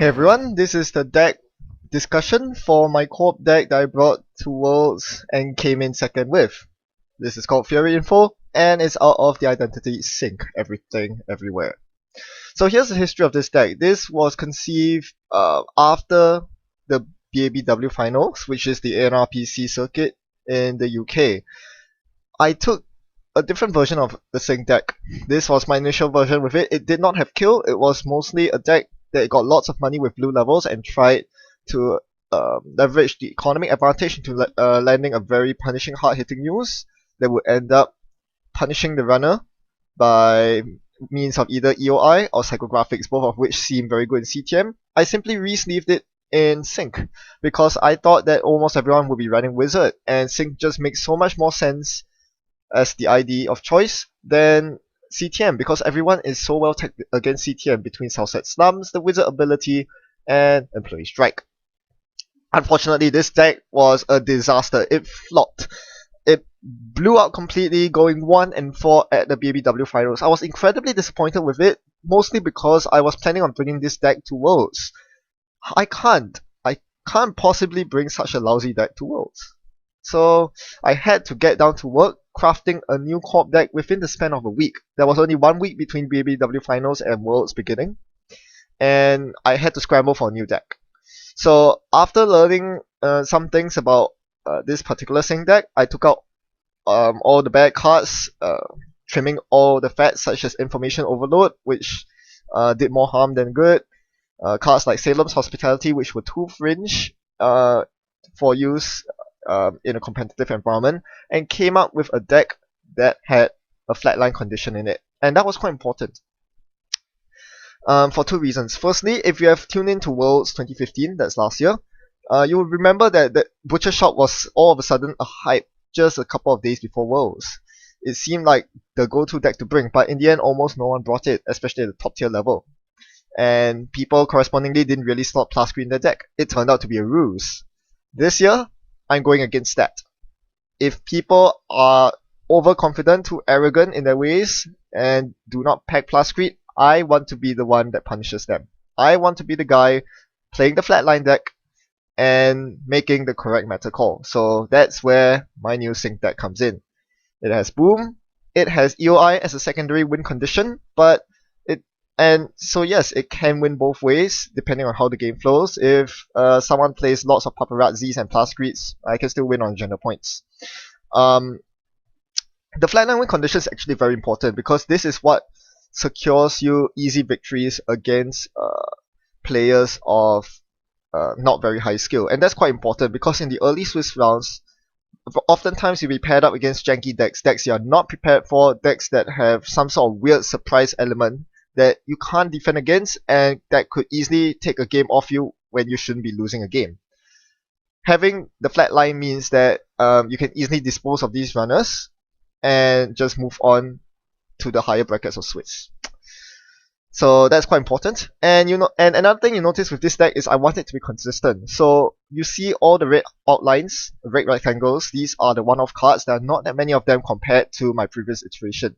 Hey everyone, this is the deck discussion for my co-op deck that I brought to Worlds and came in second with. This is called Fury Info and it's out of the identity Sync Everything Everywhere. So here's the history of this deck. This was conceived after the BABW finals, which is the ANRPC circuit in the UK. I took a different version of the Sync deck. This was my initial version with it. It did not have kill. It was mostly a deck that got lots of money with blue levels and tried to leverage the economic advantage into landing a very punishing, hard-hitting use that would end up punishing the runner by means of either EOI or psychographics, both of which seem very good in CTM. I simply re-sleeved it in Sync because I thought that almost everyone would be running Wizard, and Sync just makes so much more sense as the ID of choice than CTM because everyone is so well tagged against CTM between Southside Slums, the Wizard ability, and Employee Strike. Unfortunately, this deck was a disaster. It flopped. It blew out completely, going 1-4 at the BABW finals. I was incredibly disappointed with it, mostly because I was planning on bringing this deck to Worlds. I can't possibly bring such a lousy deck to Worlds. So I had to get down to work crafting a new co-op deck within the span of a week. There was only 1 week between BABW finals and Worlds beginning, and I had to scramble for a new deck. So after learning some things about this particular Sync deck, I took out all the bad cards, trimming all the fat such as Information Overload, which did more harm than good. Cards like Salem's Hospitality, which were too fringe for use in a competitive environment, and came up with a deck that had a flatline condition in it. And that was quite important for two reasons. Firstly, if you have tuned into Worlds 2015, that's last year, you will remember that the Butcher Shop was all of a sudden a hype just a couple of days before Worlds. It seemed like the go-to deck to bring, but in the end almost no one brought it, especially at the top tier level. And people correspondingly didn't really slot plus screen their deck. It turned out to be a ruse. This year, I'm going against that. If people are overconfident, too arrogant in their ways, and do not pack plus screen, I want to be the one that punishes them. I want to be the guy playing the flatline deck and making the correct meta call. So that's where my new Sync deck comes in. It has Boom, it has EOI as a secondary win condition, so yes, it can win both ways depending on how the game flows. If someone plays lots of paparazzis and plus greets, I can still win on agenda points. The flatline win condition is actually very important because this is what secures you easy victories against players of not very high skill. And that's quite important because in the early Swiss rounds, oftentimes you'll be paired up against janky decks you're not prepared for, decks that have some sort of weird surprise element that you can't defend against, and that could easily take a game off you when you shouldn't be losing a game. Having the flat line means that you can easily dispose of these runners and just move on to the higher brackets of Swiss. So that's quite important. And and another thing you notice with this deck is I want it to be consistent. So you see all the red outlines, red rectangles. These are the one-off cards. There are not that many of them compared to my previous iteration.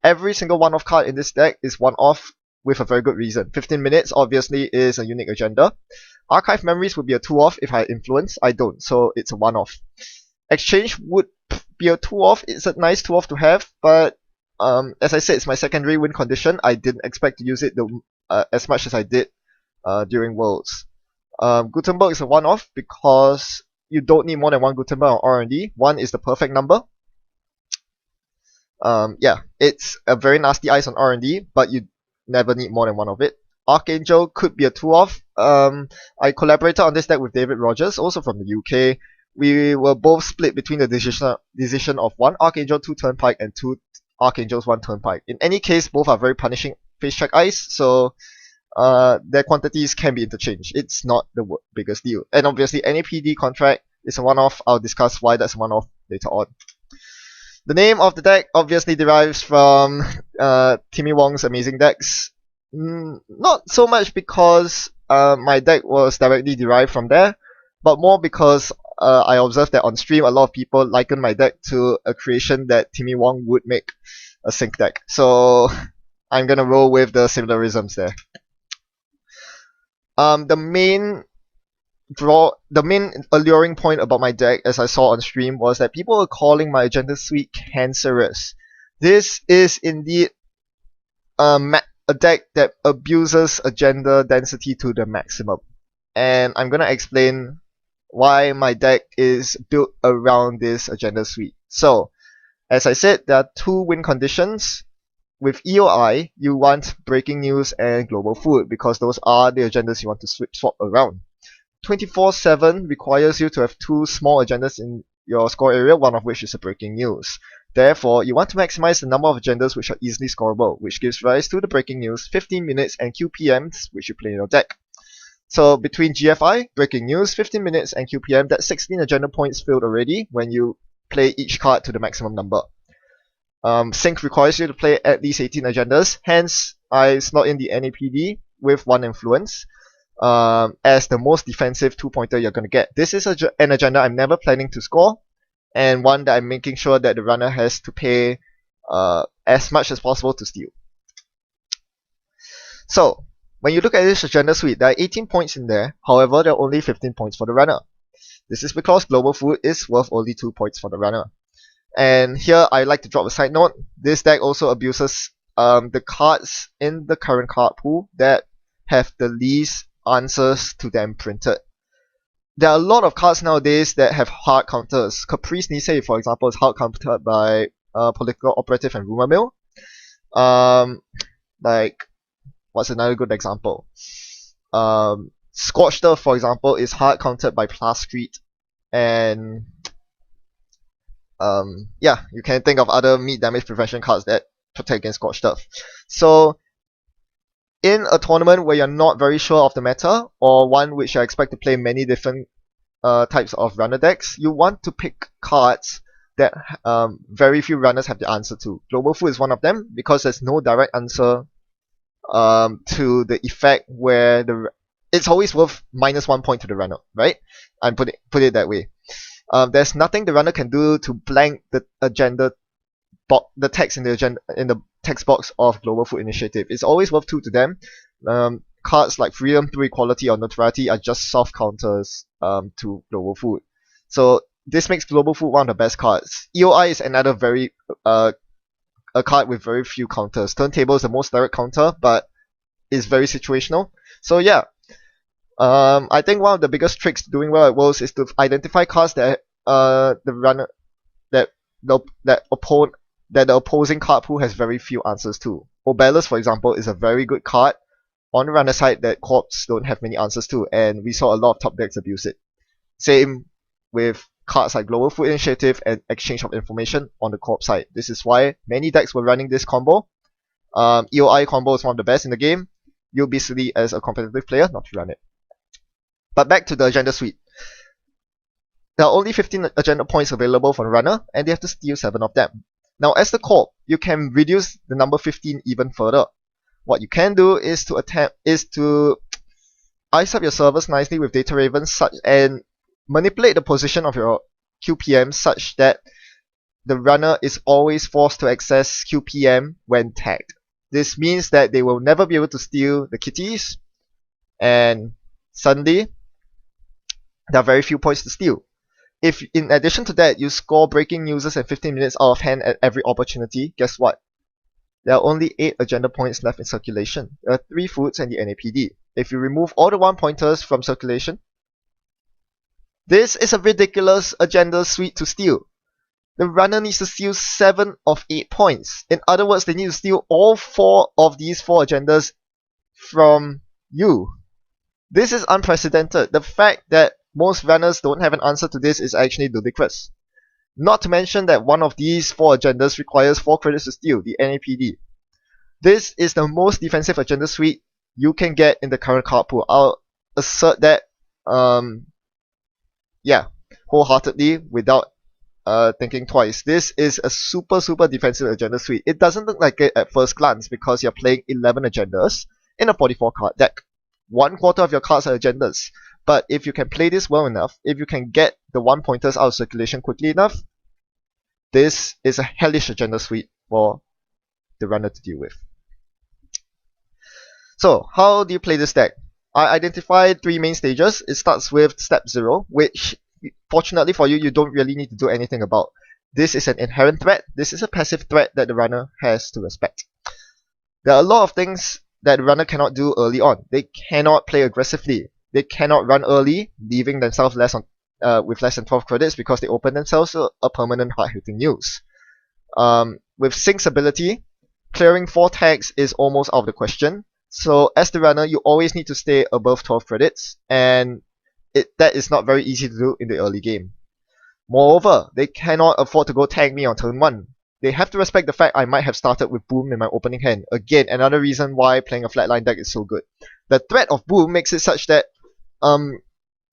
Every single one-off card in this deck is one-off with a very good reason. 15 minutes obviously is a unique agenda. Archive Memories would be a 2-off if I had Influence. I don't, so it's a 1-off. Exchange would be a 2-off. It's a nice 2-off to have, but as I said, it's my secondary win condition. I didn't expect to use it as much as I did during Worlds. Gutenberg is a 1-off because you don't need more than one Gutenberg on R&D. 1 is the perfect number. Yeah, it's a very nasty ice on R&D, but you never need more than one of it. Archangel could be a 2-off. I collaborated on this deck with David Rogers, also from the UK. We were both split between the decision of 1 Archangel, 2 Turnpike, and 2 Archangels, 1 Turnpike. In any case, both are very punishing face check ice, so their quantities can be interchanged. It's not the biggest deal. And obviously, any PD contract is a 1-off. I'll discuss why that's a 1-off later on. The name of the deck obviously derives from Timmy Wong's amazing decks. Not so much because my deck was directly derived from there, but more because I observed that on stream a lot of people liken my deck to a creation that Timmy Wong would make a Sync deck. So I'm gonna roll with the similarisms there. The main the main alluring point about my deck, as I saw on stream, was that people were calling my agenda suite cancerous. This is indeed a deck that abuses agenda density to the maximum, and I'm gonna explain why my deck is built around this agenda suite. So, as I said, there are two win conditions. With EOI, you want breaking news and global food because those are the agendas you want to swap around. 24/7 requires you to have two small agendas in your score area, one of which is a breaking news. Therefore, you want to maximize the number of agendas which are easily scoreable, which gives rise to the breaking news, 15 minutes, and QPMs, which you play in your deck. So between GFI, breaking news, 15 minutes, and QPM, that's 16 agenda points filled already when you play each card to the maximum number. Sync requires you to play at least 18 agendas, hence I slot in the NAPD with 1 influence as the most defensive 2-pointer you're going to get. This is an agenda I'm never planning to score, and one that I'm making sure that the runner has to pay as much as possible to steal. So, when you look at this agenda suite, there are 18 points in there, however there are only 15 points for the runner. This is because global food is worth only 2 points for the runner. And here I like to drop a side note, this deck also abuses the cards in the current card pool that have the least answers to them printed. There are a lot of cards nowadays that have hard counters. Caprice Nisei, for example, is hard countered by Political Operative and Rumor Mill. Like, what's another good example? Scorched Earth, for example, is hard countered by Plascrete, and yeah, you can think of other meat damage prevention cards that protect against Scorched Earth. So, in a tournament where you're not very sure of the meta, or one which you expect to play many different types of runner decks, you want to pick cards that very few runners have the answer to. Global Food is one of them because there's no direct answer to the effect where it's always worth -1 point to the runner, right? And put it that way. There's nothing the runner can do to blank the agenda, the text in the text box of Global Food Initiative. It's always worth 2 to them. Cards like Freedom through Equality or Notoriety are just soft counters to Global Food. So this makes Global Food one of the best cards. EOI is another very a card with very few counters. Turntable is the most direct counter, but is very situational. So yeah, I think one of the biggest tricks to doing well at Worlds is to identify cards that the runner that the opposing card pool has very few answers to. Obelus, for example, is a very good card on the runner side that Corps don't have many answers to, and we saw a lot of top decks abuse it. Same with cards like Global Food Initiative and Exchange of Information on the Corps side. This is why many decks were running this combo. EOI combo is one of the best in the game. You'll be silly as a competitive player not to run it. But back to the agenda suite. There are only 15 agenda points available for the runner, and they have to steal 7 of them. Now, as the Corp, you can reduce the number 15 even further. What you can do is to ice up your servers nicely with data ravens and manipulate the position of your QPM such that the runner is always forced to access QPM when tagged. This means that they will never be able to steal the kitties, and suddenly there are very few points to steal. If in addition to that you score breaking news and 15 minutes out of hand at every opportunity, guess what? There are only 8 agenda points left in circulation. There are 3 foods and the NAPD. If you remove all the 1-pointers from circulation, this is a ridiculous agenda suite to steal. The runner needs to steal 7 of 8 points. In other words, they need to steal all 4 of these 4 agendas from you. This is unprecedented. The fact that most runners don't have an answer to this is actually ludicrous. Not to mention that one of these 4 agendas requires 4 credits to steal, the NAPD. This is the most defensive agenda suite you can get in the current card pool. I'll assert that, wholeheartedly without thinking twice. This is a super defensive agenda suite. It doesn't look like it at first glance because you're playing 11 agendas in a 44 card deck. 1/4 of your cards are agendas. But if you can play this well enough, if you can get the 1-pointers out of circulation quickly enough, this is a hellish agenda suite for the runner to deal with. So, how do you play this deck? I identified three main stages. It starts with step 0, which fortunately for you, you don't really need to do anything about. This is an inherent threat. This is a passive threat that the runner has to respect. There are a lot of things that the runner cannot do early on. They cannot play aggressively. They cannot run early, leaving themselves with less than 12 credits because they open themselves to a permanent hard-hitting use. With Sync's ability, clearing 4 tags is almost out of the question. So as the runner, you always need to stay above 12 credits, and that is not very easy to do in the early game. Moreover, they cannot afford to go tag me on turn 1. They have to respect the fact I might have started with Boom in my opening hand. Again, another reason why playing a flatline deck is so good. The threat of Boom makes it such that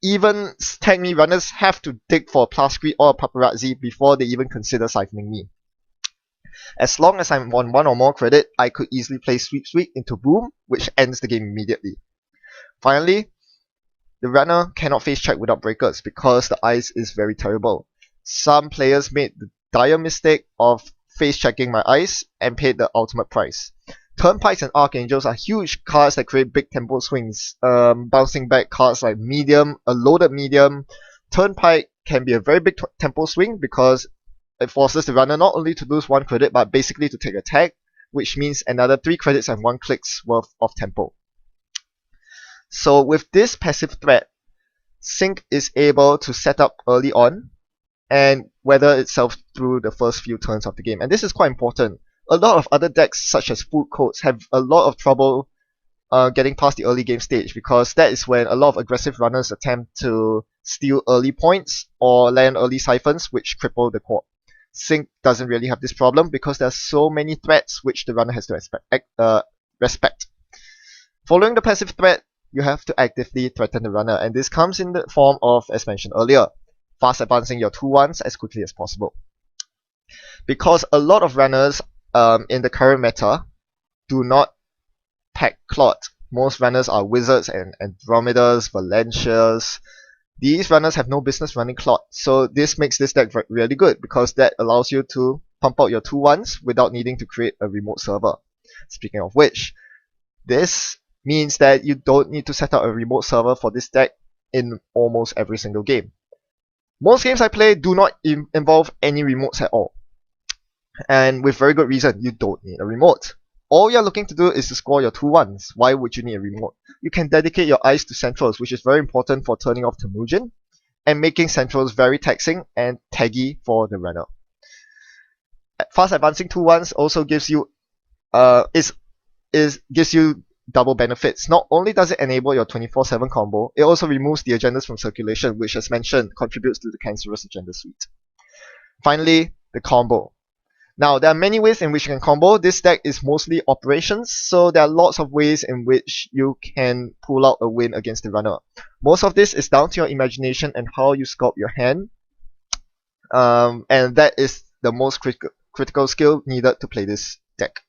even tag me runners have to dig for a Plascrete or a Paparazzi before they even consider siphoning me. As long as I'm on 1 or more credit, I could easily play Sweep Sweep into Boom, which ends the game immediately. Finally, the runner cannot face check without breakers because the ice is very terrible. Some players made the dire mistake of face checking my ice and paid the ultimate price. Turnpikes and Archangels are huge cards that create big tempo swings. Bouncing back cards like Medium, a loaded Medium. Turnpike can be a very big tempo swing because it forces the runner not only to lose 1 credit but basically to take a tag, which means another 3 credits and 1 click's worth of tempo. So with this passive threat, Sync is able to set up early on and weather itself through the first few turns of the game. And this is quite important. A lot of other decks, such as Food Codes, have a lot of trouble getting past the early game stage because that is when a lot of aggressive runners attempt to steal early points or land early siphons, which cripple the core. Sync doesn't really have this problem because there are so many threats which the runner has to respect. Following the passive threat, you have to actively threaten the runner, and this comes in the form of, as mentioned earlier, fast advancing your 2-1s as quickly as possible. Because a lot of runners in the current meta do not pack Clot. Most runners are Wizards and Andromedas, Valencias. These runners have no business running Clot, so this makes this deck really good because that allows you to pump out your 2-1s without needing to create a remote server. Speaking of which, this means that you don't need to set up a remote server for this deck in almost every single game. Most games I play do not involve any remotes at all. And with very good reason, you don't need a remote. All you're looking to do is to score your 2-1s. Why would you need a remote? You can dedicate your eyes to centrals, which is very important for turning off Temujin and making centrals very taxing and taggy for the runner. Fast advancing 2-1s also gives you gives you double benefits. Not only does it enable your 24/7 combo, it also removes the agendas from circulation, which as mentioned contributes to the cancerous agenda suite. Finally, the combo. Now, there are many ways in which you can combo. This deck is mostly operations, so there are lots of ways in which you can pull out a win against the runner. Most of this is down to your imagination and how you sculpt your hand, and that is the most critical skill needed to play this deck.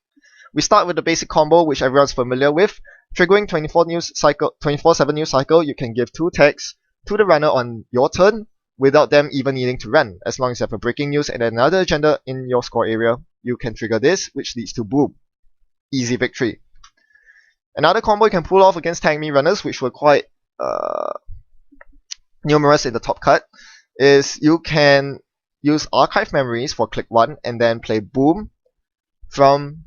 We start with the basic combo, which everyone's familiar with. Triggering 24/7 news cycle, you can give 2 tags to the runner on your turn without them even needing to run. As long as you have a breaking news and another agenda in your score area, you can trigger this, which leads to boom. Easy victory. Another combo you can pull off against Tag Me runners, which were quite numerous in the top cut, is you can use Archive Memories for click 1 and then play Boom from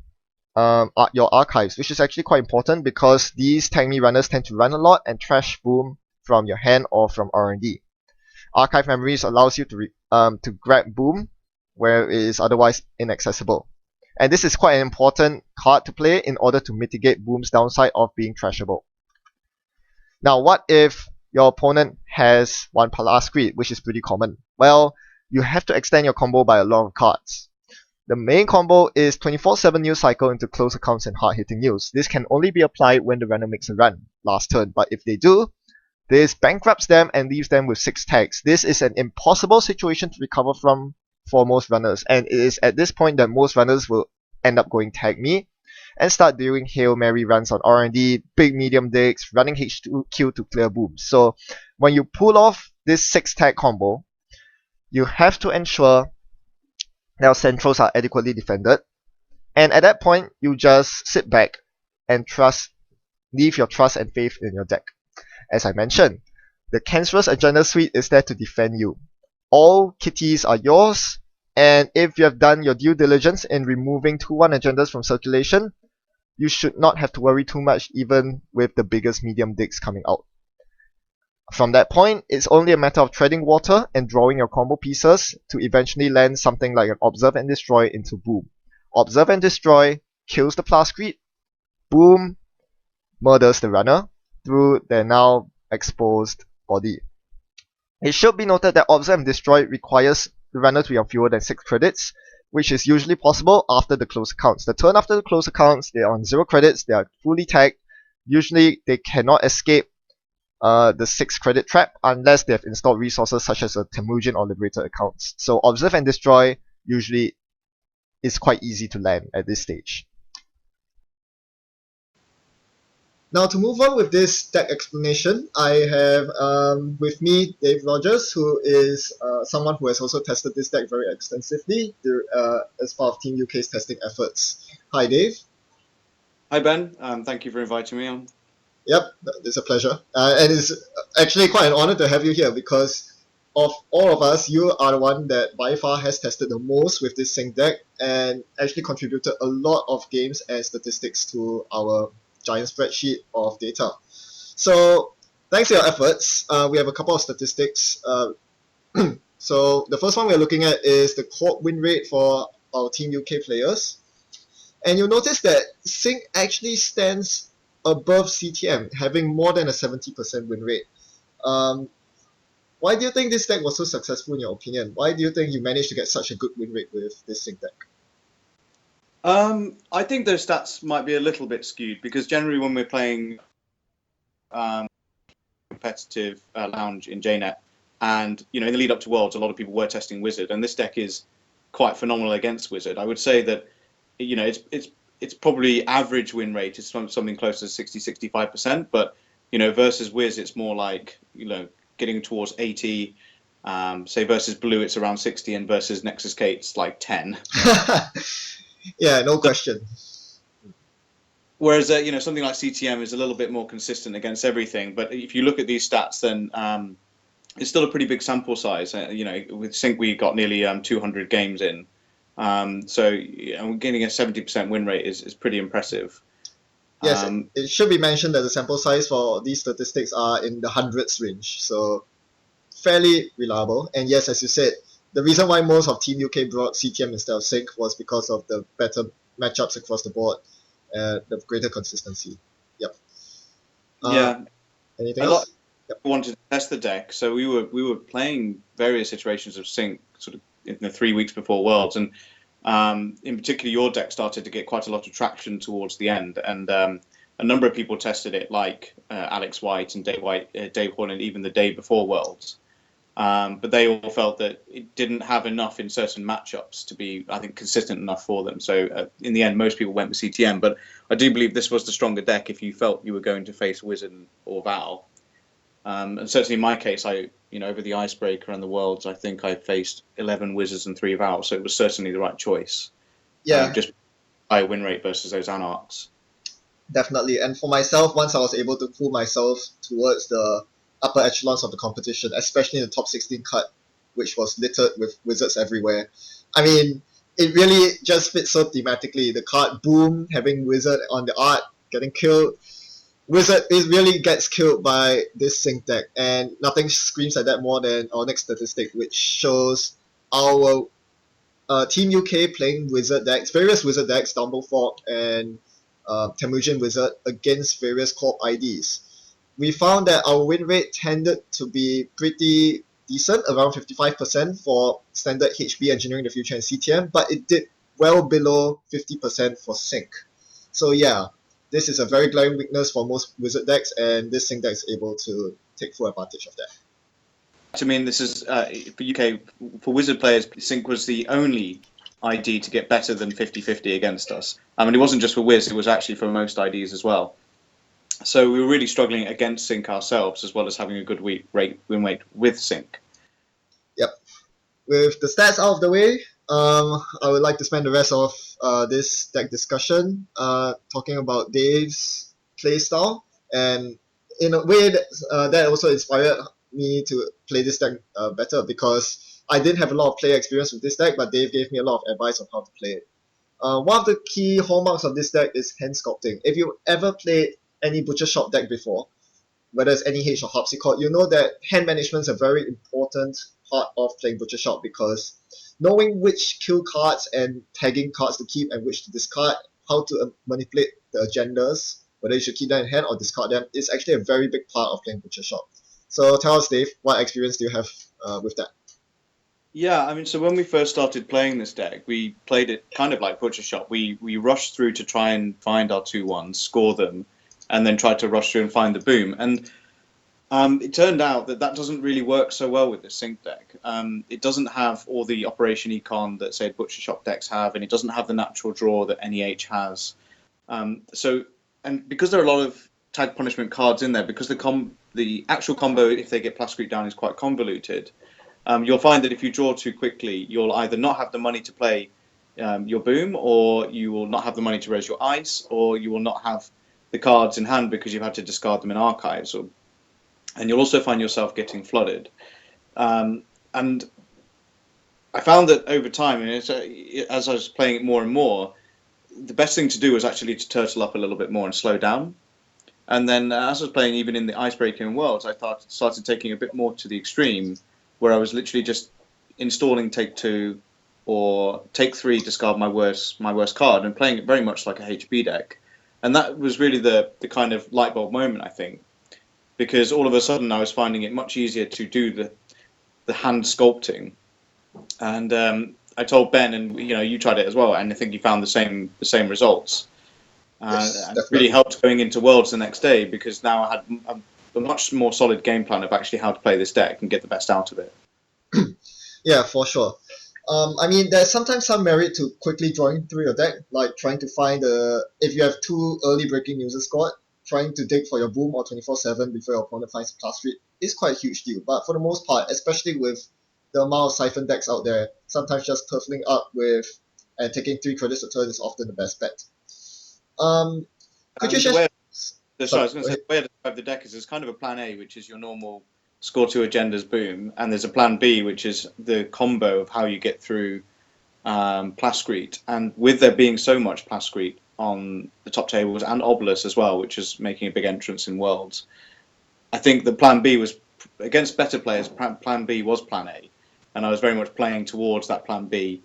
your archives, which is actually quite important because these Tag Me runners tend to run a lot and trash Boom from your hand or from R&D. Archive Memories allows you to grab Boom where it is otherwise inaccessible. And this is quite an important card to play in order to mitigate Boom's downside of being trashable. Now, what if your opponent has 1 Palaskreed, which is pretty common? Well, you have to extend your combo by a lot of cards. The main combo is 24/7 news cycle into close accounts and hard-hitting news. This can only be applied when the runner makes a run last turn, but if they do, this bankrupts them and leaves them with 6 tags. This is an impossible situation to recover from for most runners, and it is at this point that most runners will end up going Tag Me and start doing Hail Mary runs on R&D, big medium digs, running HQ to clear Booms. So when you pull off this 6 tag combo, you have to ensure that your centrals are adequately defended, and at that point you just sit back and trust leave your trust and faith in your deck. As I mentioned, the Cancerous Agenda Suite is there to defend you. All kitties are yours, and if you have done your due diligence in removing 2-1 agendas from circulation, you should not have to worry too much even with the biggest medium decks coming out. From that point, it's only a matter of treading water and drawing your combo pieces to eventually land something like an Observe and Destroy into Boom. Observe and Destroy kills the Plascrete, Boom murders the runner through their now exposed body. It should be noted that Observe and Destroy requires the runner to be on fewer than 6 credits, which is usually possible after the close accounts. The turn after the close accounts, they are on 0 credits, they are fully tagged. Usually they cannot escape the 6 credit trap unless they have installed resources such as a Temujin or Liberator accounts. So Observe and Destroy usually is quite easy to land at this stage. Now to move on with this deck explanation, I have with me Dave Rogers, who is someone who has also tested this deck very extensively as part of Team UK's testing efforts. Hi Dave. Hi Ben, thank you for inviting me on. Yep, it's a pleasure. And it's actually quite an honor to have you here because of all of us, you are the one that by far has tested the most with this sync deck and actually contributed a lot of games and statistics to our giant spreadsheet of data. So thanks to your efforts, we have a couple of statistics. So the first one we're looking at is the co-op win rate for our Team UK players. And you'll notice that Sync actually stands above CTM, having more than a 70% win rate. Why do you think this deck was so successful in your opinion? Why do you think you managed to get such a good win rate with this Sync deck? I think those stats might be a little bit skewed because generally when we're playing competitive lounge in JNet, and in the lead up to Worlds, a lot of people were testing Wizard, and this deck is quite phenomenal against Wizard. I would say that it's probably average win rate is something close to 60-65%, but versus Wiz it's more like getting towards 80. Say versus Blue it's around 60, and versus Nexus K it's like 10. Yeah, no question. Whereas something like CTM is a little bit more consistent against everything. But if you look at these stats, then it's still a pretty big sample size. With Sync we got nearly 200 games in, so getting a 70% win rate is pretty impressive. Yes, it should be mentioned that the sample size for these statistics are in the hundreds range, so fairly reliable. And yes, as you said, the reason why most of Team UK brought CTM instead of Sync was because of the better matchups across the board, the greater consistency. Yep. Yeah. Anything else? Yep. We wanted to test the deck, so we were playing various iterations of Sync sort of in the 3 weeks before Worlds, and in particular your deck started to get quite a lot of traction towards the end, and a number of people tested it, like Alex White and Dave Horn, and even the day before Worlds. But they all felt that it didn't have enough in certain matchups to be, I think, consistent enough for them. So in the end, most people went with CTM. But I do believe this was the stronger deck if you felt you were going to face Wizard or Val. And certainly in my case, over the Icebreaker and the Worlds, I think I faced 11 Wizards and 3 Vals. So it was certainly the right choice. Yeah. Just high win rate versus those Anarchs. Definitely. And for myself, once I was able to pull myself towards the upper echelons of the competition, especially in the top 16 cut, which was littered with Wizards everywhere. I mean, it really just fits so thematically. The card Boom, having Wizard on the art, getting killed. Wizard, it really gets killed by this Sync deck, and nothing screams at that more than our next statistic, which shows our Team UK playing Wizard decks, various Wizard decks, Dumbledore and Temujin Wizard, against various co-op IDs. We found that our win rate tended to be pretty decent, around 55% for standard HB Engineering the Future and CTM, but it did well below 50% for Sync. So yeah, this is a very glaring weakness for most Wizard decks, and this Sync deck is able to take full advantage of that. I mean, this is for UK, for Wizard players, Sync was the only ID to get better than 50-50 against us. I mean, it wasn't just for Wiz, it was actually for most IDs as well. So we were really struggling against Sync ourselves, as well as having a good win rate with Sync. Yep. With the stats out of the way, I would like to spend the rest of this deck discussion talking about Dave's playstyle. And in a way, that also inspired me to play this deck better because I didn't have a lot of player experience with this deck, but Dave gave me a lot of advice on how to play it. One of the key hallmarks of this deck is hand sculpting. If you ever played any Butcher Shop deck before, whether it's NEH or Harpsichord, you know that hand management is a very important part of playing Butcher Shop because knowing which kill cards and tagging cards to keep and which to discard, how to manipulate the agendas, whether you should keep them in hand or discard them, is actually a very big part of playing Butcher Shop. So tell us, Dave, what experience do you have with that? Yeah, I mean, so when we first started playing this deck, we played it kind of like Butcher Shop. We rushed through to try and find our 2/1s, score them, and then tried to rush through and find the boom. And it turned out that that doesn't really work so well with the sync deck. It doesn't have all the operation econ that, say, Butcher Shop decks have, and it doesn't have the natural draw that NEH has. And because there are a lot of tag punishment cards in there, because the actual combo, if they get Plascrete down, is quite convoluted. You'll find that if you draw too quickly, you'll either not have the money to play your boom, or you will not have the money to raise your ice, or you will not have the cards in hand because you've had to discard them in archives, and you'll also find yourself getting flooded. And I found that over time, and as I was playing it more and more, the best thing to do was actually to turtle up a little bit more and slow down. And then as I was playing, even in the Icebreaker and Worlds, I started taking a bit more to the extreme, where I was literally just installing Take 2 or Take 3, discard my worst card, and playing it very much like a HB deck. And that was really the kind of light bulb moment, I think, because all of a sudden I was finding it much easier to do the hand sculpting. And I told Ben, and you tried it as well, and I think you found the same results. Yes, And it definitely. really helped going into Worlds the next day, because now I had a much more solid game plan of actually how to play this deck and get the best out of it. Yeah, for sure. I mean, there's sometimes some merit to quickly drawing through your deck, like trying to find if you have two early breaking users squad, trying to dig for your boom or 24/7 before your opponent finds a plus street is quite a huge deal. But for the most part, especially with the amount of siphon decks out there, sometimes just turtling up with and taking 3 credits a turn is often the best bet. Could you And share? sorry, I Sorry, was going go to say, ahead. the way I describe the deck is there's kind of a plan A, which is your normal score 2 agendas boom, and there's a plan B, which is the combo of how you get through Plascrete. And with there being so much Plascrete on the top tables, and Obelisk as well, which is making a big entrance in Worlds, I think the plan B was, against better players, plan B was plan A. And I was very much playing towards that plan B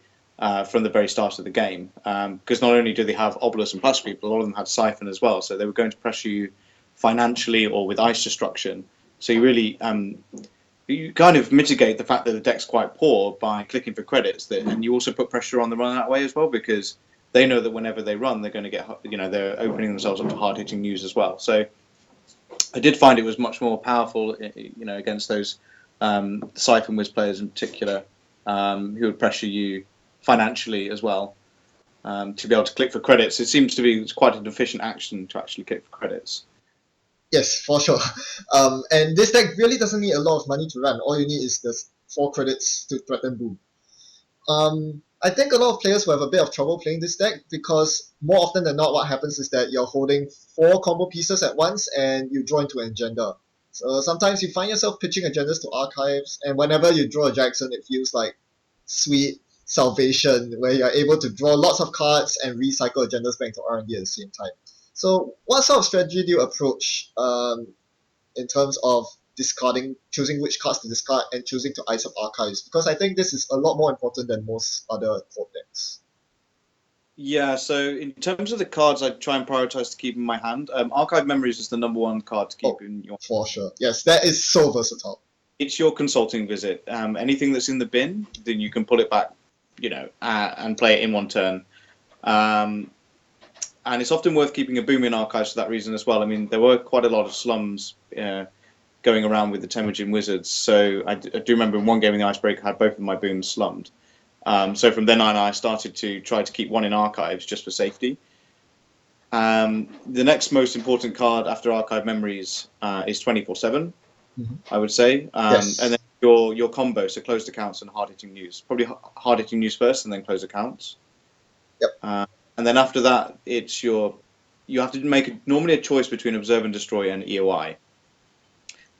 from the very start of the game. Because not only do they have Obelisk and Plascrete, but a lot of them had Siphon as well. So they were going to pressure you financially or with ice destruction. So you really you kind of mitigate the fact that the deck's quite poor by clicking for credits, and you also put pressure on the run that way as well, because they know that whenever they run, they're going to get, they're opening themselves up to hard hitting news as well. So I did find it was much more powerful, against those Siphon Wiz players in particular, who would pressure you financially as well, to be able to click for credits. It seems to be quite an efficient action to actually click for credits. Yes, for sure. And this deck really doesn't need a lot of money to run. All you need is the 4 credits to threaten boom. I think a lot of players will have a bit of trouble playing this deck because more often than not, what happens is that you're holding 4 combo pieces at once and you draw into an agenda. So sometimes you find yourself pitching agendas to archives, and whenever you draw a Jackson, it feels like sweet salvation where you're able to draw lots of cards and recycle agendas back to R&D at the same time. So, what sort of strategy do you approach in terms of discarding, choosing which cards to discard, and choosing to ice up archives? Because I think this is a lot more important than most other code decks. Yeah, so in terms of the cards, I try and prioritize to keep in my hand. Archive Memories is the #1 card to Oh, keep in your. for sure. Yes, that is so versatile. It's your consulting visit. Anything that's in the bin, then you can pull it back, and play it in one turn. Um, and it's often worth keeping a boom in archives for that reason as well. I mean, there were quite a lot of slums going around with the Temujin Wizards, so I do remember in one game in the Icebreaker, I had both of my booms slummed. So from then on, I started to try to keep one in archives just for safety. The next most important card after Archive Memories is 24/7, Mhm. I would say, and Yes. then your combo, so closed accounts and hard hitting news. Probably hard hitting news first, and then closed accounts. Yep. And then after that, it's your you have to make normally a choice between Observe and Destroy and EOI.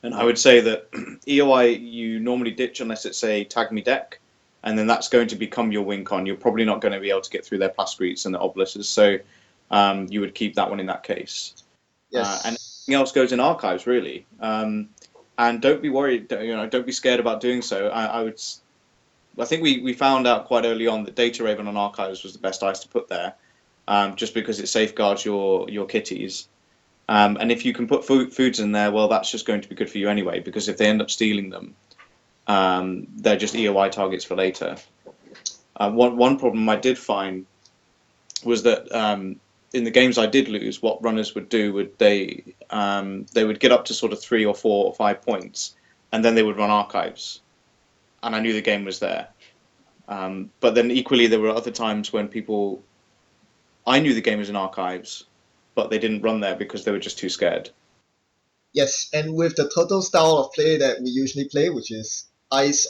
And I would say that EOI you normally ditch unless it's a tag me deck, and then that's going to become your win con. You're probably not going to be able to get through their Plascretes and the Obelisks, so you would keep that one in that case. Yes. And everything else goes in archives, really. And don't be worried. Don't be scared about doing so. I think we found out quite early on that Data Raven on archives was the best ice to put there, just because it safeguards your kitties. And if you can put foods in there, well, that's just going to be good for you anyway, because if they end up stealing them, they're just EOI targets for later. One problem I did find was that in the games I did lose, what runners would do would they would get up to sort of 3 or 4 or 5 points, and then they would run archives, and I knew the game was there. But then equally, there were other times when I knew the game was in archives, but they didn't run there because they were just too scared. Yes, and with the total style of play that we usually play, which is ice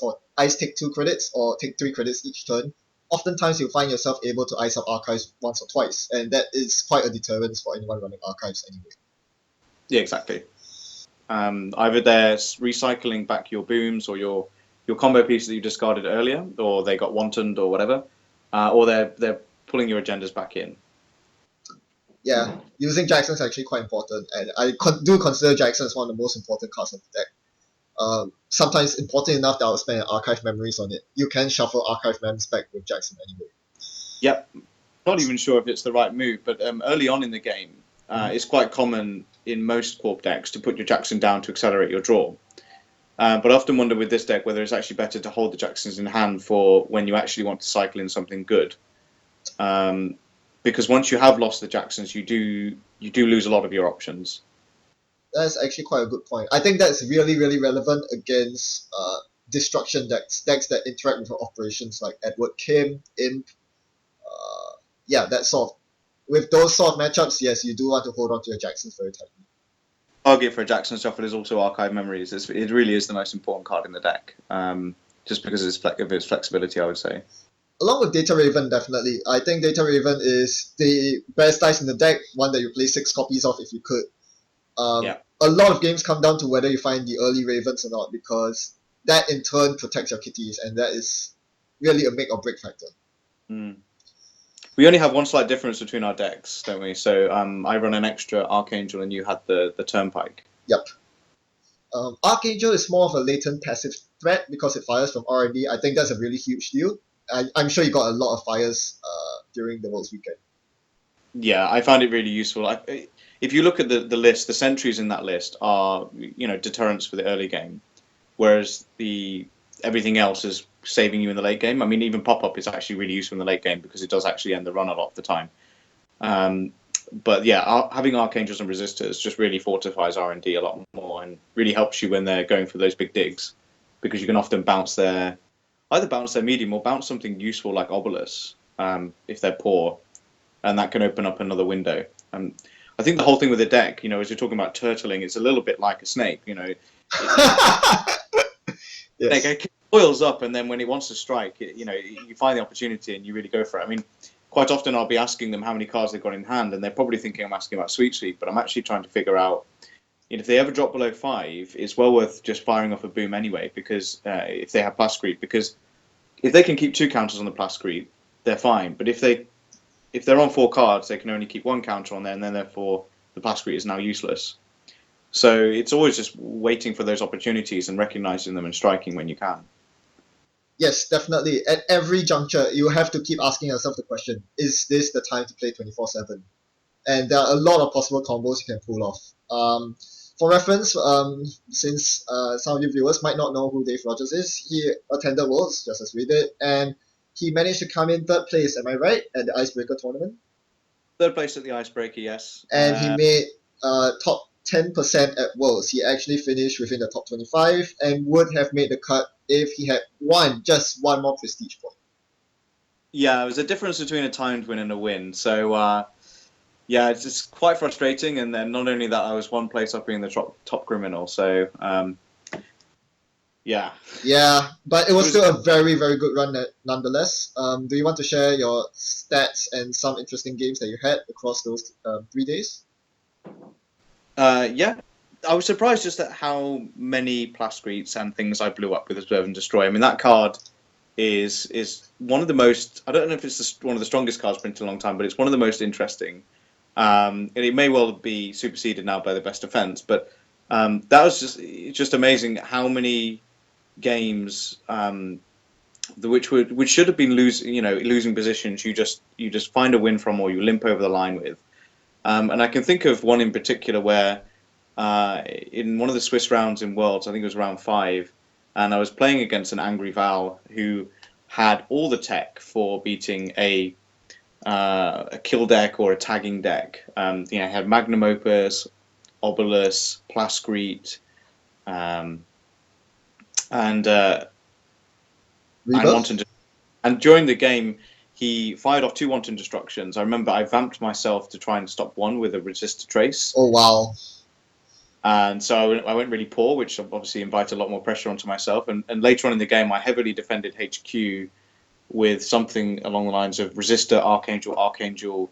take 2 credits or take 3 credits each turn, oftentimes you'll find yourself able to ice up archives once or twice, and that is quite a deterrent for anyone running archives anyway. Yeah, exactly. Either they're recycling back your booms or your combo pieces that you discarded earlier, or they got wantoned or whatever, or they're pulling your agendas back in. Yeah, using Jackson is actually quite important, and I do consider Jackson as one of the most important cards of the deck. Sometimes important enough that I'll spend archive memories on it. You can shuffle archive memories back with Jackson anyway. Yep. Not even sure if it's the right move, but early on in the game, it's quite common in most Corp decks to put your Jackson down to accelerate your draw. But I often wonder with this deck whether it's actually better to hold the Jacksons in hand for when you actually want to cycle in something good. Because once you have lost the Jacksons, you do lose a lot of your options. That's actually quite a good point. I think that's really, really relevant against destruction decks that interact with operations like Edward Kim, Imp. Yeah, that sort of. With those sort of matchups, yes, you do want to hold on to your Jacksons very tightly. Target for a Jackson shuffle is also archive memories. It really is the most important card in the deck, just because of its flexibility, I would say. Along with Data Raven, definitely. I think Data Raven is the best dice in the deck, one that you play 6 copies of if you could. Yeah. A lot of games come down to whether you find the early Ravens or not, because that in turn protects your kitties, and that is really a make or break factor. We only have one slight difference between our decks, don't we? So I run an extra Archangel and you had the Turnpike. Yep. Archangel is more of a latent passive threat because it fires from R&D. I think that's a really huge deal. I'm sure you got a lot of fires during the Worlds weekend. Yeah, I found it really useful. If you look at the list, the sentries in that list are deterrents for the early game, whereas everything else is saving you in the late game. I mean, even pop-up is actually really useful in the late game because it does actually end the run a lot of the time. But yeah, having Archangels and Resistors just really fortifies R&D a lot more and really helps you when they're going for those big digs, because you can often either bounce their medium or bounce something useful like Obelisk if they're poor, and that can open up another window. I think the whole thing with the deck, as you're talking about turtling, it's a little bit like a snake, Yes. It boils up, and then when it wants to strike, you find the opportunity and you really go for it. I mean, quite often I'll be asking them how many cards they've got in hand, and they're probably thinking I'm asking about Sweet Sweep, but I'm actually trying to figure out if they ever drop below 5, it's well worth just firing off a boom anyway, because if they have Plascrete, because if they can keep 2 counters on the Plascrete, they're fine. But if they're on 4 cards, they can only keep 1 counter on there, and then therefore the Plascrete is now useless. So it's always just waiting for those opportunities and recognizing them and striking when you can. Yes, definitely. At every juncture, you have to keep asking yourself the question, is this the time to play 24/7? And there are a lot of possible combos you can pull off. For reference, since some of you viewers might not know who Dave Rogers is, he attended Worlds, just as we did, and he managed to come in 3rd place, am I right, at the Icebreaker tournament? 3rd place at the Icebreaker, yes. And he made top 10% at Worlds. He actually finished within the top 25 and would have made the cut if he had just one more prestige point. Yeah, it was a difference between a timed win and a win. So, yeah, it's just quite frustrating. And then not only that, I was 1 place up being the top criminal. So, Yeah. Yeah, but it was It was still a very, very good run nonetheless. Do you want to share your stats and some interesting games that you had across those 3 days? Yeah, I was surprised just at how many plascretes and things I blew up with Observe and Destroy. I mean, that card is one of the most. I don't know if it's one of the strongest cards printed in a long time, but it's one of the most interesting. And it may well be superseded now by the best defense, but that was just amazing how many games which should have been losing positions you just find a win from or you limp over the line with. And I can think of one in particular where in one of the Swiss rounds in Worlds, I think it was round 5, and I was playing against an Angry Val who had all the tech for beating a kill deck or a tagging deck. He had Magnum Opus, Obelus, Plascrete, um, and Rebirth? Wanton. And during the game, he fired off 2 Wanton Destructions. I remember I vamped myself to try and stop one with a Resist to Trace. Oh wow. And so I went really poor, which obviously invited a lot more pressure onto myself. And later on in the game, I heavily defended HQ with something along the lines of Resistor, Archangel,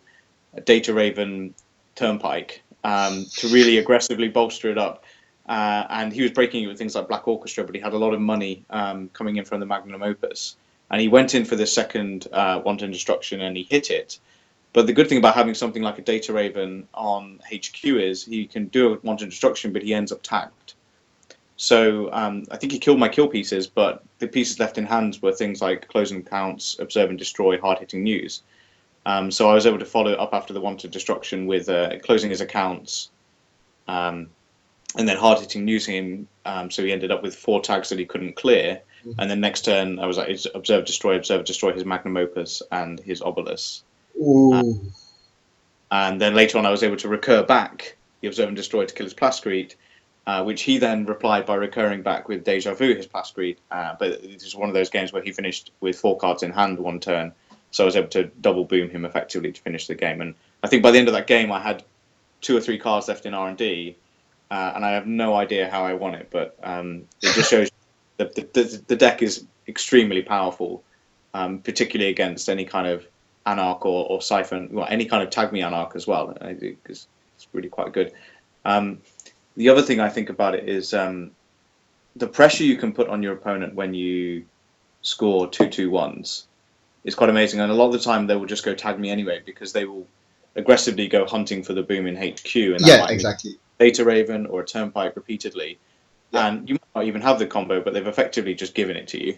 Data Raven, Turnpike to really aggressively bolster it up. And he was breaking it with things like Black Orchestra, but he had a lot of money coming in from the Magnum Opus. And he went in for the second Wanton Destruction and he hit it. But the good thing about having something like a Data Raven on HQ is he can do a Wanton Destruction, but he ends up tagged. So I think he killed my kill pieces, but the pieces left in hands were things like Closing Counts, Observe and Destroy, Hard Hitting News. So I was able to follow up after the Wanted Destruction with closing his accounts, and then hard hitting news him. So he ended up with 4 tags that he couldn't clear. Mm-hmm. And then next turn, I was like, observe, destroy his Magnum Opus and his Obelus. Ooh. And then later on, I was able to recur back the observe and destroy to kill his Plascrete, which he then replied by recurring back with Deja Vu, his Plascrete. But it was one of those games where he finished with 4 cards in hand one turn. So I was able to double boom him effectively to finish the game. And I think by the end of that game, I had 2 or 3 cards left in R&D, and I have no idea how I won it. But it just shows the deck is extremely powerful, particularly against any kind of Anarch or Siphon, well, any kind of Tag Me Anarch as well. It's really quite good. The other thing I think about it is the pressure you can put on your opponent when you score 2-2-1s is quite amazing. And a lot of the time they will just go tag me anyway because they will aggressively go hunting for the boom in HQ, and that Yeah, might mean exactly. Data Raven or a Turnpike repeatedly. Yeah. And you might not even have the combo, but they've effectively just given it to you.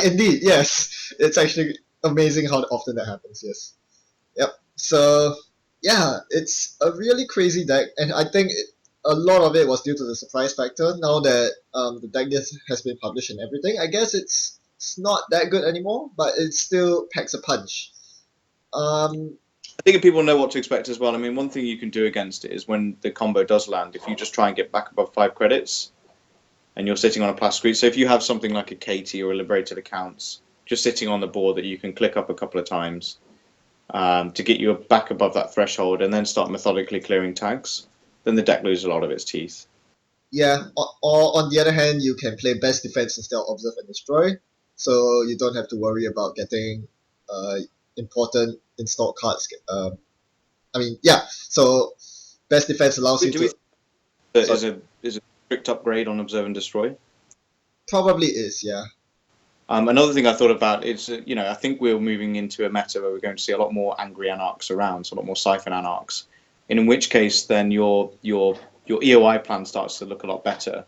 Indeed, yes. It's actually amazing how often that happens, yes. Yep. So, yeah, it's a really crazy deck, and I think a lot of it was due to the surprise factor. Now that the deck list has been published and everything, I guess it's not that good anymore, but it still packs a punch. Um, I think if people know what to expect as well, I mean, one thing you can do against it is when the combo does land, if you just try and get back above 5 credits and you're sitting on a Plascrete, so if you have something like a Katie or a Liberated Accounts just sitting on the board that you can click up a couple of times to get you back above that threshold and then start methodically clearing tags, then the deck loses a lot of its teeth. yeah, or on the other hand, you can play best defense instead of observe and destroy, so you don't have to worry about getting uh, important installed cards. I mean, yeah, so best defense allows you Do we to. think that Sorry, is a strict upgrade on Observe and Destroy? probably is, yeah. Another thing I thought about is, I think we're moving into a meta where we're going to see a lot more angry anarchs around, so a lot more siphon anarchs. And in which case, then your EOI plan starts to look a lot better,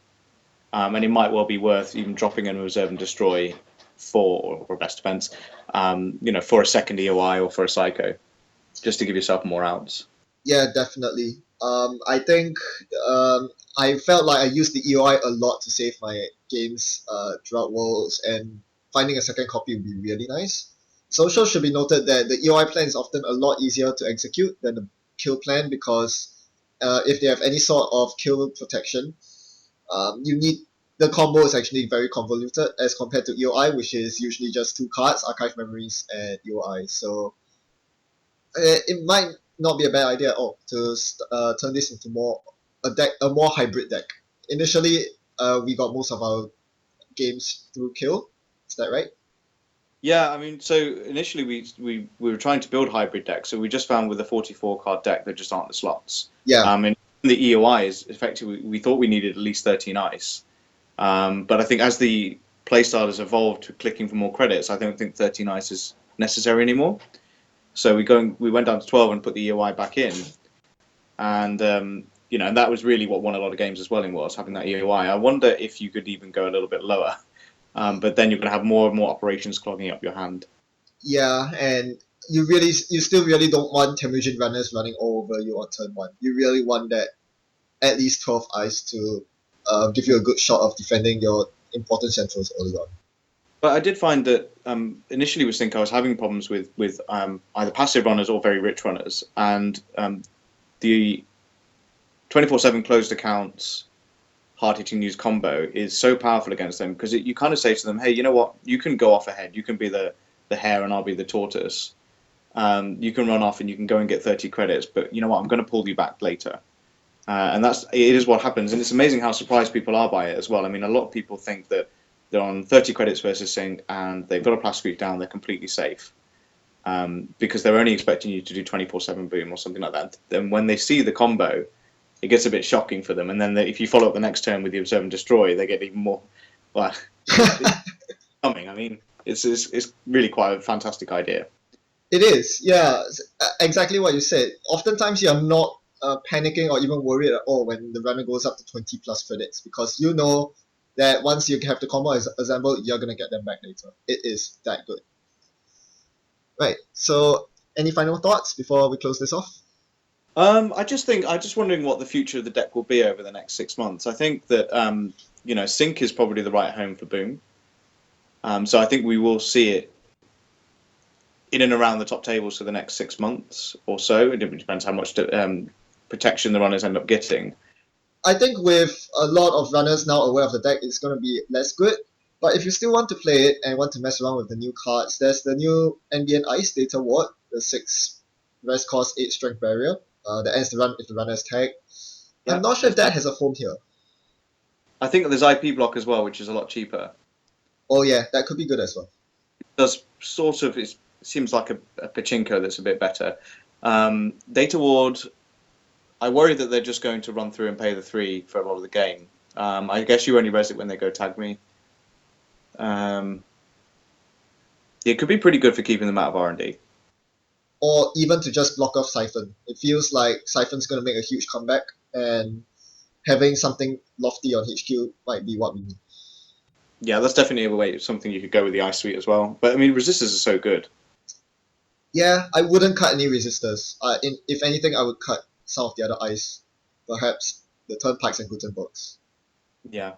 and it might well be worth even dropping an observe and destroy for best defense, for a second EOI or for a psycho, just to give yourself more outs. Yeah, definitely. I think I felt like I used the EOI a lot to save my games throughout Worlds, and finding a second copy would be really nice. So also should be noted that the EOI plan is often a lot easier to execute than the kill plan because if they have any sort of kill protection, you need the combo is actually very convoluted as compared to EOI, which is usually just 2 cards, archive memories, and EOI. So it might not be a bad idea at all to turn this into a more hybrid deck. Initially, we got most of our games through kill. Is that right? Yeah, I mean, so initially we were trying to build hybrid decks, so we just found with a 44 card deck there just aren't the slots. Yeah, And the EOI is effectively we thought we needed at least 13 ice, but I think as the playstyle has evolved to clicking for more credits, I don't think 13 ice is necessary anymore. So we went down to 12 and put the EOI back in, and and that was really what won a lot of games as well in Worlds, having that EOI. I wonder if you could even go a little bit lower, but then you're going to have more and more operations clogging up your hand. yeah, and you still really don't want Temujin runners running all over you on turn one. You really want that at least 12 eyes to give you a good shot of defending your important centrals early on. But I did find that initially with Sync I was having problems with either passive runners or very rich runners, and the 24/7 closed accounts hard hitting news combo is so powerful against them because you kind of say to them, hey, you know what? You can go off ahead. You can be the hare and I'll be the tortoise. You can run off and you can go and get 30 credits, but you know what? I'm going to pull you back later. And it is what happens. And it's amazing how surprised people are by it as well. I mean, a lot of people think that they're on 30 credits versus Sync and they've got a plastic down, they're completely safe. Because they're only expecting you to do 24/7 boom or something like that. Then when they see the combo, it gets a bit shocking for them. And then if you follow up the next turn with the Observe and Destroy, they get even more. Well, it's coming. I mean, it's really quite a fantastic idea. It is, yeah, exactly what you said. Oftentimes you're not panicking or even worried at all when the runner goes up to 20 plus credits because you know that once you have the combo assembled, you're going to get them back later. It is that good. Right, so any final thoughts before we close this off? I just wondering what the future of the deck will be over the next 6 months. I think that Sync is probably the right home for Boom. So I think we will see it in and around the top tables for the next 6 months or so. It depends how much protection the runners end up getting. I think with a lot of runners now aware of the deck, it's going to be less good. But if you still want to play it and want to mess around with the new cards, there's the new NBN Ice Data Ward, the 6 rest cost 8 strength barrier that ends the run if the runner is tagged. Yeah, I'm not sure if that has a home here. I think there's IP block as well, which is a lot cheaper. Oh yeah, that could be good as well. It does sort of, it seems like a pachinko that's a bit better. Data Ward, I worry that they're just going to run through and pay the 3 for a lot of the game. I guess you only res it when they go tag me. It could be pretty good for keeping them out of R&D. Or even to just block off Siphon. It feels like Siphon's going to make a huge comeback, and having something lofty on HQ might be what we need. Yeah, that's definitely a way, something you could go with the Ice Suite as well. But I mean, resistors are so good. Yeah, I wouldn't cut any resistors. If anything, I would cut some of the other ice. Perhaps the Turnpikes and Gutenbergs. Yeah.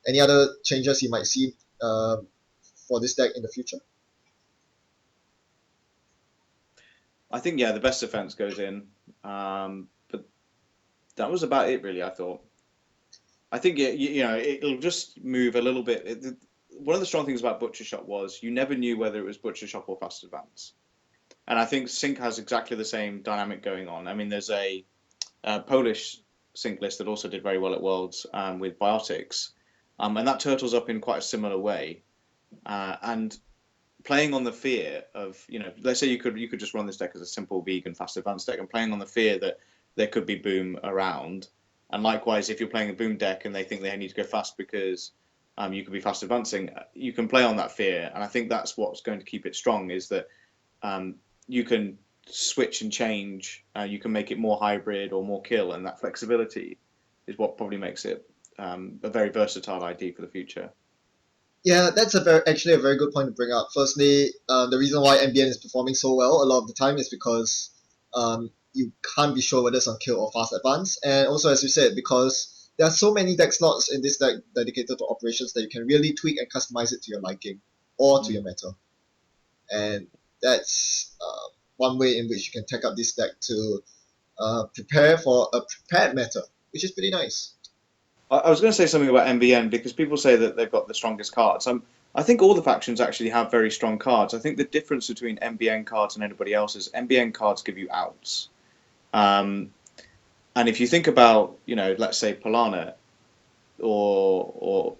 Any other changes you might see for this deck in the future? I think, yeah, the best defense goes in. But that was about it, really, I thought. I think, it'll just move a little bit. One of the strong things about Butcher Shop was you never knew whether it was Butcher Shop or Fast Advance. And I think Sync has exactly the same dynamic going on. I mean, there's a Polish Sync list that also did very well at Worlds with Biotics. And that turtles up in quite a similar way. And playing on the fear of, let's say you could just run this deck as a simple vegan fast advance deck, and playing on the fear that there could be boom around. And likewise, if you're playing a boom deck and they think they need to go fast because you could be fast advancing, you can play on that fear. And I think that's what's going to keep it strong, is that you can switch and change. You can make it more hybrid or more kill, and that flexibility is what probably makes it a very versatile ID for the future. Yeah, that's actually a very good point to bring up. Firstly, the reason why NBN is performing so well a lot of the time is because you can't be sure whether it's on kill or fast advance, and also as you said, because there are so many deck slots in this deck dedicated to operations that you can really tweak and customize it to your liking or to your meta, and that's one way in which you can take up this deck to prepare for a prepared meta, which is pretty nice. I was going to say something about MBN because people say that they've got the strongest cards. I think all the factions actually have very strong cards. I think the difference between MBN cards and anybody else is MBN cards give you outs. And if you think about, let's say Polana or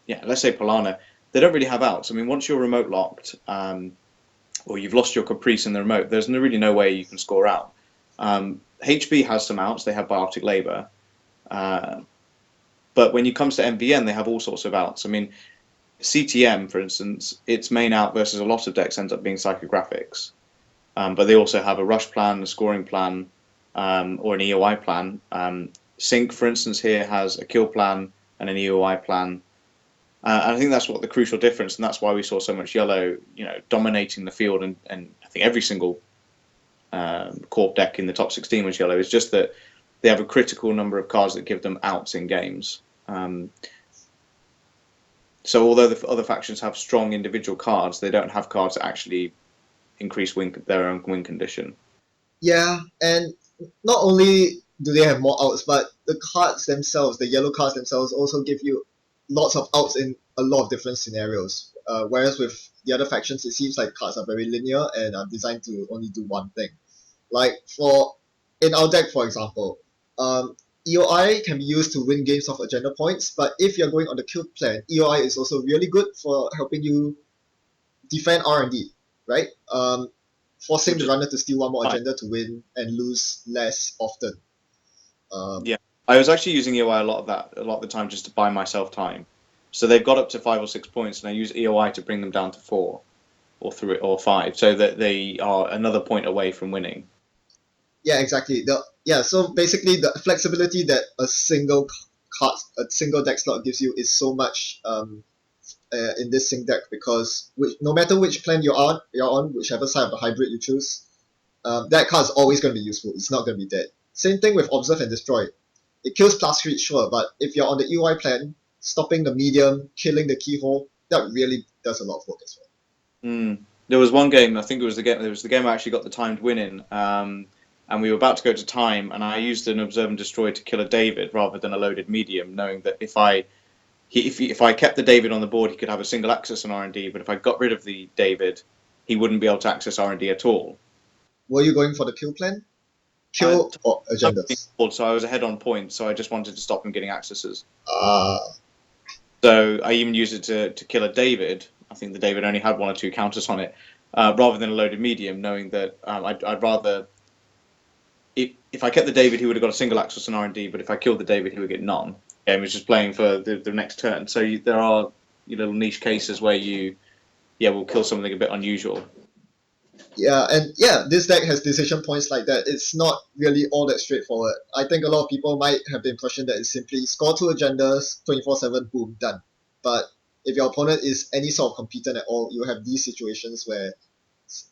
yeah, let's say Polana, they don't really have outs. I mean, once you're remote locked, or you've lost your Caprice in the remote, there's really no way you can score out. HB has some outs. They have Biotic Labour. Uh, but when it comes to MVN, they have all sorts of outs. I mean, CTM, for instance, its main out versus a lot of decks ends up being Psychographics. But they also have a rush plan, a scoring plan, or an EOI plan. Sync, for instance, here has a kill plan and an EOI plan. And I think that's what the crucial difference, and that's why we saw so much yellow, dominating the field, and I think every single Corp deck in the top 16 was yellow. It's just that they have a critical number of cards that give them outs in games. So although the other factions have strong individual cards, they don't have cards that actually increase their own win condition. Yeah, and not only do they have more outs, but the cards themselves, the yellow cards themselves, also give you lots of outs in a lot of different scenarios. Whereas with the other factions, it seems like cards are very linear and are designed to only do one thing. Like in our deck, for example, EOI can be used to win games of agenda points, but if you're going on the kill plan, EOI is also really good for helping you defend R&D, right? Forcing the runner to steal one more agenda to win and lose less often. Yeah, I was actually using EOI a lot of the time just to buy myself time. So they've got up to 5 or 6 points, and I use EOI to bring them down to 4 or 3 or 5, so that they are another point away from winning. Yeah, exactly. So basically, the flexibility that a single deck slot gives you is so much in this sync deck, because no matter which plan you're on, whichever side of the hybrid you choose, that card is always going to be useful. It's not going to be dead. Same thing with Observe and Destroy. It kills plus creed, sure, but if you're on the EY plan, stopping the medium, killing the keyhole, that really does a lot of work as well. There was one game, I think it was the game I actually got the timed win in, and we were about to go to time, and I used an Observe and Destroy to kill a David rather than a loaded medium, knowing that if I kept the David on the board, he could have a single access on R&D, but if I got rid of the David, he wouldn't be able to access R&D at all. Were you going for the kill plan? Kill or agendas? So I was ahead on points, so I just wanted to stop him getting accesses. Ah. So I even used it to kill a David. I think the David only had 1 or 2 counters on it, rather than a loaded medium, knowing that I'd rather... If I kept the David, he would have got a single access on R&D, but if I killed the David, he would get none. Game was just playing for the next turn. So there are little niche cases where you will kill something a bit unusual. Yeah, and this deck has decision points like that. It's not really all that straightforward. I think a lot of people might have the impression that it's simply score 2 agendas, 24/7, boom, done. But if your opponent is any sort of competent at all, you have these situations where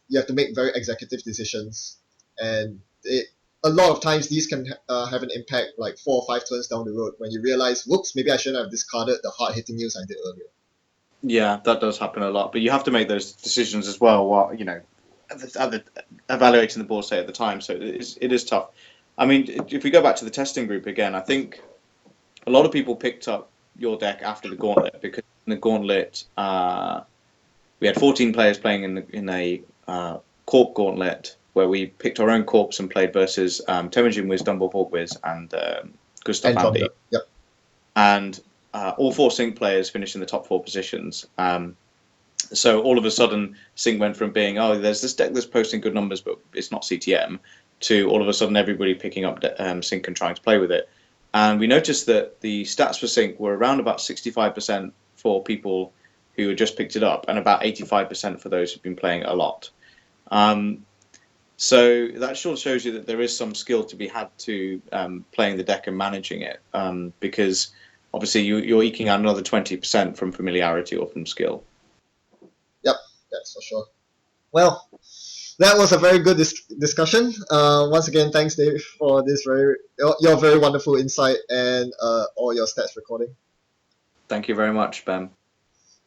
you have to make very executive decisions, and a lot of times these can have an impact like 4 or 5 turns down the road when you realize, whoops, maybe I shouldn't have discarded the hard-hitting news I did earlier. Yeah, that does happen a lot, but you have to make those decisions as well while evaluating the board state at the time. So it is tough. I mean, if we go back to the testing group again, I think a lot of people picked up your deck after the Gauntlet, because in the Gauntlet we had 14 players playing in a Corp Gauntlet, where we picked our own corps and played versus Temujin Wiz, Dumbledore Wiz, and Gustav Andy. Yep. And all 4 Sync players finished in the top 4 positions. So all of a sudden, Sync went from being, there's this deck that's posting good numbers, but it's not CTM, to all of a sudden everybody picking up Sync and trying to play with it. And we noticed that the stats for Sync were around about 65% for people who had just picked it up, and about 85% for those who've been playing it a lot. So that sure shows you that there is some skill to be had to playing the deck and managing it, because obviously you're eking out another 20% from familiarity or from skill. Yep, that's for sure. Well, that was a very good discussion. Once again, thanks, Dave, for this your very wonderful insight and all your stats recording. Thank you very much, Ben.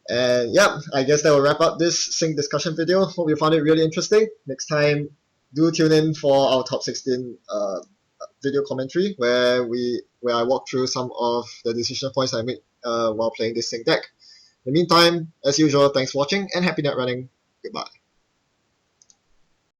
And I guess that will wrap up this Sync discussion video. Hope you found it really interesting. Next time, do tune in for our top 16 video commentary, where I walk through some of the decision points I made while playing this Sync deck. In the meantime, as usual, thanks for watching and happy net running. Goodbye.